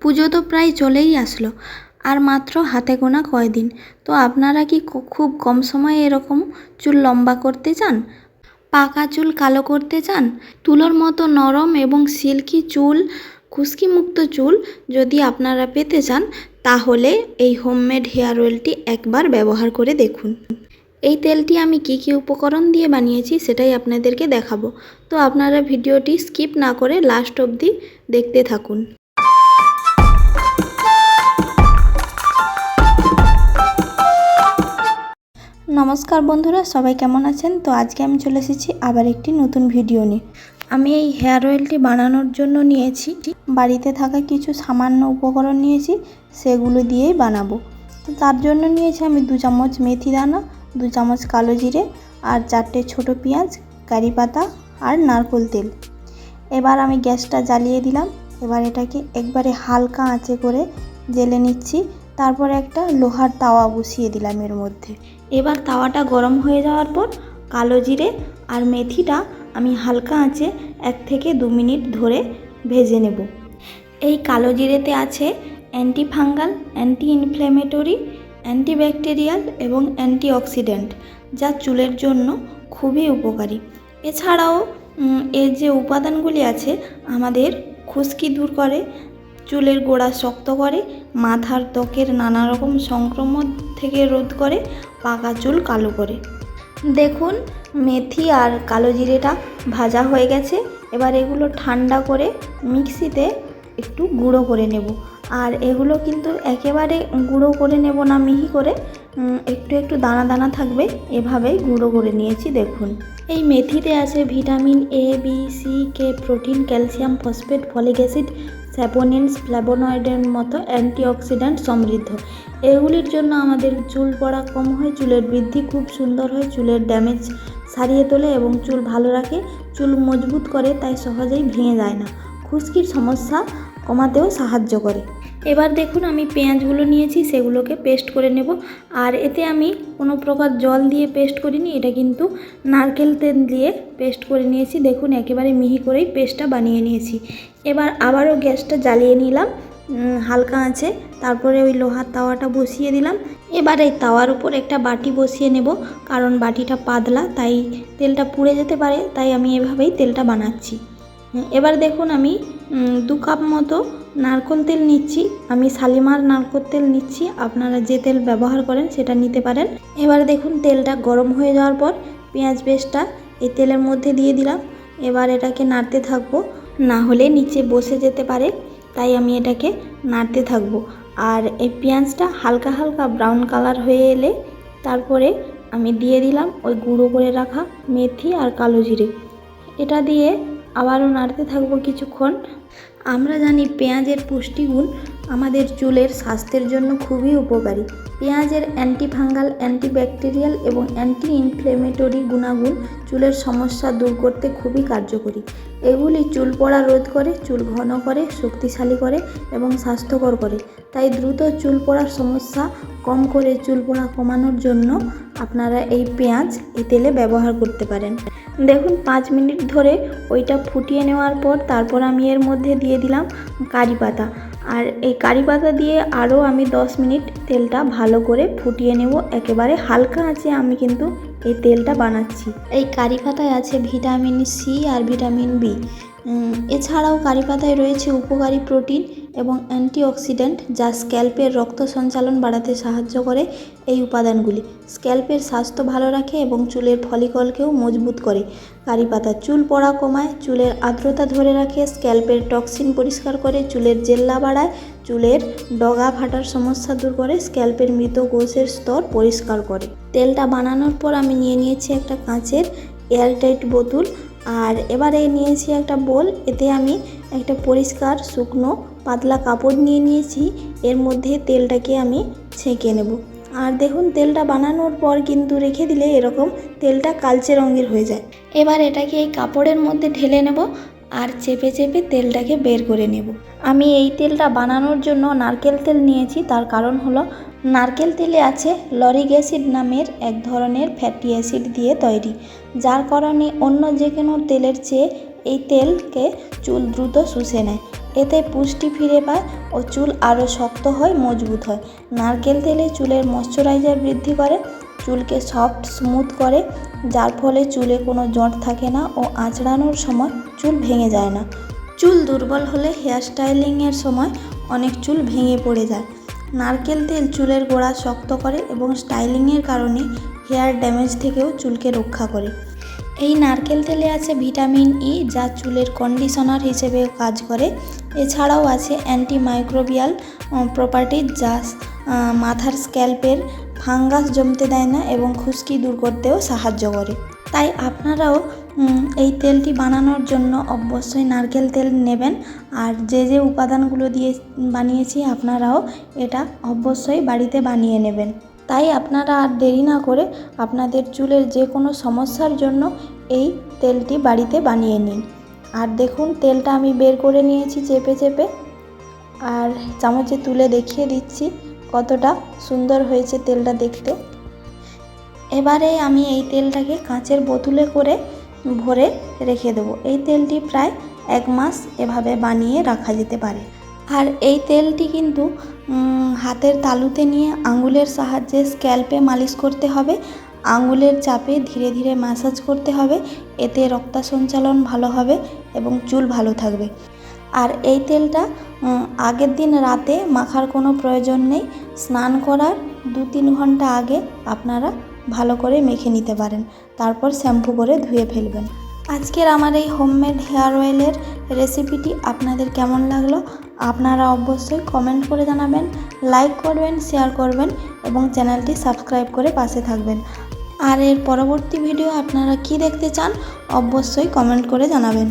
পুজো তো প্রায় চলেই আসলো, আর মাত্র হাতে গোনা কয়দিন। তো আপনারা কি খুব কম সময়ে এরকম চুল লম্বা করতে চান, পাকা চুল কালো করতে চান? তুলোর মতো নরম এবং সিল্কি চুল, খুশকিমুক্ত চুল যদি আপনারা পেতে চান, তাহলে এই হোমমেড হেয়ার অয়েলটি একবার ব্যবহার করে দেখুন। এই তেলটি আমি কি কি উপকরণ দিয়ে বানিয়েছি সেটাই আপনাদেরকে দেখাবো। তো আপনারা ভিডিওটি স্কিপ না করে লাস্ট অবধি দেখতে থাকুন। নমস্কার বন্ধুরা, সবাই কেমন আছেন? তো আজকে আমি চলে এসেছি আবার একটি নতুন ভিডিও নিয়ে। আমি এই হেয়ার অয়েলটি বানানোর জন্য নিয়েছি বাড়িতে থাকা কিছু সামান্য উপকরণ নিয়েছি, সেগুলো দিয়েই বানাবো। তো তার জন্য নিয়েছি আমি 2 চামচ মেথি দানা, 2 চামচ কালো জিরে, আর 4টে ছোটো পেঁয়াজ, কারি পাতা আর নারকেল তেল। এবার আমি গ্যাসটা জ্বালিয়ে দিলাম। এবার এটাকে একবারে হালকা আঁচে করে জেলে নিচ্ছি। তারপরে একটা লোহার তাওয়া বসিয়ে দিলাম এর মধ্যে। এবার তাওয়াটা গরম হয়ে যাওয়ার পর কালো জিরে আর মেথিটা আমি হালকা আঁচে 1 থেকে 2 মিনিট ধরে ভেজে নেব। এই কালো জিরেতে আছে anti fungal, anti inflammatory, antibacterial এবং অ্যান্টিঅক্সিডেন্ট, যা চুলের জন্য খুবই উপকারী। এছাড়াও এর যে উপাদানগুলি আছে আমাদের খুশকি দূর করে, চুলের গোড়া শক্ত করে, মাথার ত্বকের নানা রকম সংক্রমণ থেকে রোধ করে, পাকা চুল কালো করে। দেখুন, মেথি আর কালো জিরেটা ভাজা হয়ে গেছে। এবার এগুলো ঠান্ডা করে মিক্সিতে একটু গুঁড়ো করে নেব। আর এগুলো কিন্তু একেবারে গুঁড়ো করে নেব না, মিহি করে, একটু একটু দানা দানা থাকবে, এভাবেই গুঁড়ো করে নিয়েছি। দেখুন, এই মেথিতে আছে vitamin A, B, C, K, protein, calcium, phosphate, folic acid, saponins, ফ্ল্যাভোনয়েডের মতো অ্যান্টিঅক্সিডেন্ট সমৃদ্ধ। এগুলির জন্য আমাদের চুল পড়া কম হয়, চুলের বৃদ্ধি খুব সুন্দর হয়, চুলের ড্যামেজ সারিয়ে তোলে এবং চুল ভালো রাখে, চুল মজবুত করে, তাই সহজেই ভেঙে যায় না, খুশকির সমস্যা কমাতেও সাহায্য করে। এবার দেখুন, আমি পেঁয়াজগুলো নিয়েছি, সেগুলোকে পেস্ট করে নেব। আর এতে আমি কোনো প্রকার জল দিয়ে পেস্ট করিনি, এটা কিন্তু নারকেল তেল দিয়ে পেস্ট করে নিয়েছি। দেখুন, একেবারে মিহি করেই পেস্টটা বানিয়ে নিয়েছি। এবার আবারও গ্যাসটা জ্বালিয়ে নিলাম হালকা আঁচে। তারপরে ওই লোহার তাওয়াটা বসিয়ে দিলাম। এবার এই তাওয়ার উপর একটা বাটি বসিয়ে নেব, কারণ বাটিটা পাতলা, তাই তেলটা পুড়ে যেতে পারে, তাই আমি এভাবেই তেলটা বানাচ্ছি। এবার দেখুন, আমি 2 কাপ মতো নারকেল তেল নিচ্ছি। আমি শালিমার নারকেল তেল নিচ্ছি, আপনারা যে তেল ব্যবহার করেন সেটা নিতে পারেন। এবার দেখুন, তেলটা গরম হয়ে যাওয়ার পর পেঁয়াজ পেস্টটা এই তেলের মধ্যে দিয়ে দিলাম। এবার এটাকে নাড়তে থাকবো, না হলে নিচে বসে যেতে পারে, তাই আমি এটাকে নাড়তে থাকবো। আর এই পেঁয়াজটা হালকা হালকা ব্রাউন কালার হয়ে এলে তারপরে আমি দিয়ে দিলাম ওই গুঁড়ো করে রাখা মেথি আর কালো জিরে। এটা দিয়ে আবারও নাড়তে থাকবো কিছুক্ষণ। আমরা জানি পেঁয়াজের পুষ্টিগুণ আমাদের চুলের স্বাস্থ্যের জন্য খুবই উপকারী। পেঁয়াজের অ্যান্টিফাঙ্গাল, অ্যান্টিব্যাকটেরিয়াল এবং অ্যান্টি ইনফ্ল্যামেটরি গুণাগুণ চুলের সমস্যা দূর করতে খুবই কার্যকরী। এগুলি চুল পড়া রোধ করে, চুল ঘন করে, শক্তিশালী করে এবং স্বাস্থ্যকর করে। তাই দ্রুত চুল পড়ার সমস্যা কম করে চুল পড়া কমানোর জন্য আপনারা এই পেঁয়াজ এই তেলে ব্যবহার করতে পারেন। দেখুন, 5 মিনিট ধরে ওইটা ফুটিয়ে নেওয়ার পর তারপর আমি এর মধ্যে দিয়ে দিলাম কারি পাতা। আর এই কারি পাতা দিয়ে আরও আমি 10 মিনিট তেলটা ভালো করে ফুটিয়ে নেব। একেবারে হালকা আঁচে আমি কিন্তু এই তেলটা বানাচ্ছি। এই কারি পাতায় আছে ভিটামিন সি আর ভিটামিন বি। এছাড়াও কারি পাতায় রয়েছে উপকারী প্রোটিন এবং অ্যান্টিঅক্সিডেন্ট, যা স্ক্যাল্পের রক্ত সঞ্চালন বাড়াতে সাহায্য করে। এই উপাদানগুলি স্ক্যাল্পের স্বাস্থ্য ভালো রাখে এবং চুলের ফলিকলকেও মজবুত করে। কারি পাতা চুল পড়া কমায়, চুলের আর্দ্রতা ধরে রাখে, স্ক্যাল্পের টক্সিন পরিষ্কার করে, চুলের জেল্লা বাড়ায়, চুলের ডগা ফাটার সমস্যা দূর করে, স্ক্যাল্পের মৃত কোষের স্তর পরিষ্কার করে। তেলটা বানানোর পর আমি নিয়ে নিয়েছি একটা কাঁচের এয়ারটাইট বোতল। আর এবারে নিয়েছি একটা বোল। এতে আমি একটা পরিষ্কার শুকনো পাতলা কাপড় নিয়ে নিয়েছি। এর মধ্যে তেলটাকে আমি ছেঁকে নেব। আর দেখুন, তেলটা বানানোর পর কিন্তু রেখে দিলে এরকম তেলটা কালচে রঙের হয়ে যায়। এবার এটাকে এই কাপড়ের মধ্যে ঢেলে নেব আর চেপে চেপে তেলটাকে বের করে নেব। আমি এই তেলটা বানানোর জন্য নারকেল তেল নিয়েছি, তার কারণ হলো নারকেল তেলে আছে লরিক অ্যাসিড নামের এক ধরনের ফ্যাটি অ্যাসিড দিয়ে তৈরি, যার কারণে অন্য যে কোনো তেলের চেয়ে এই তেলকে চুল দ্রুত শুষে নেয়। এতে পুষ্টি ফিরে পায় ও চুল আরও শক্ত হয়, মজবুত হয়। নারকেল তেলে চুলের ময়শ্চারাইজার বৃদ্ধি করে, চুলকে সফট স্মুথ করে, যার ফলে চুলে কোনো জট থাকে না ও আঁচড়ানোর সময় চুল ভেঙে যায় না। চুল দুর্বল হলে হেয়ার স্টাইলিংয়ের সময় অনেক চুল ভেঙে পড়ে যায়। নারকেল তেল চুলের গোড়া শক্ত করে এবং স্টাইলিংয়ের কারণে হেয়ার ড্যামেজ থেকেও চুলকে রক্ষা করে। এই নারকেল তেলে আছে ভিটামিন ই, যা চুলের কন্ডিশনার হিসেবেও কাজ করে। এছাড়াও আছে অ্যান্টিমাইক্রোবিয়াল প্রপার্টিজ, যা মাথার স্ক্যাল্পের ফাঙ্গাস জমতে দেয় না এবং খুশকি দূর করতেও সাহায্য করে। তাই আপনারাও এই তেলটি বানানোর জন্য অবশ্যই নারকেল তেল নেবেন। আর যে উপাদানগুলো দিয়ে বানিয়েছি আপনারাও এটা অবশ্যই বাড়িতে বানিয়ে নেবেন। তাই আপনারা আর দেরি না করে আপনাদের চুলের যে কোনো সমস্যার জন্য এই তেলটি বাড়িতে বানিয়ে নিন। আর দেখুন, তেলটা আমি বের করে নিয়েছি চেপে চেপে, আর চামচে তুলে দেখিয়ে দিচ্ছি কতটা সুন্দর হয়েছে তেলটা দেখতে। এবারে আমি এই তেলটাকে কাঁচের বোতলে করে ভরে রেখে দেবো। এই তেলটি প্রায় 1 মাস এভাবে বানিয়ে রাখা যেতে পারে। আর এই তেলটি কিন্তু হাতের তালুতে নিয়ে আঙুলের সাহায্যে স্ক্যাল্পে মালিশ করতে হবে। আঙুলের চাপে ধীরে ধীরে ম্যাসাজ করতে হবে। এতে রক্ত সঞ্চালন ভালো হবে এবং চুল ভালো থাকবে। আর এই তেলটা আগের দিন রাতে মাখার কোনো প্রয়োজন নেই। স্নান করার 2-3 ঘন্টা আগে আপনারা ভালো করে মেখে নিতে পারেন, তারপর শ্যাম্পু করে ধুয়ে ফেলবেন। আজকের আমার এই হোমমেড হেয়ার অয়েলের রেসিপিটি আপনাদের কেমন লাগলো আপনারা অবশ্যই কমেন্ট করে জানাবেন, লাইক করবেন, শেয়ার করবেন এবং চ্যানেলটি সাবস্ক্রাইব করে পাশে থাকবেন। আর এর পরবর্তী ভিডিও আপনারা কি দেখতে চান অবশ্যই কমেন্ট করে জানাবেন।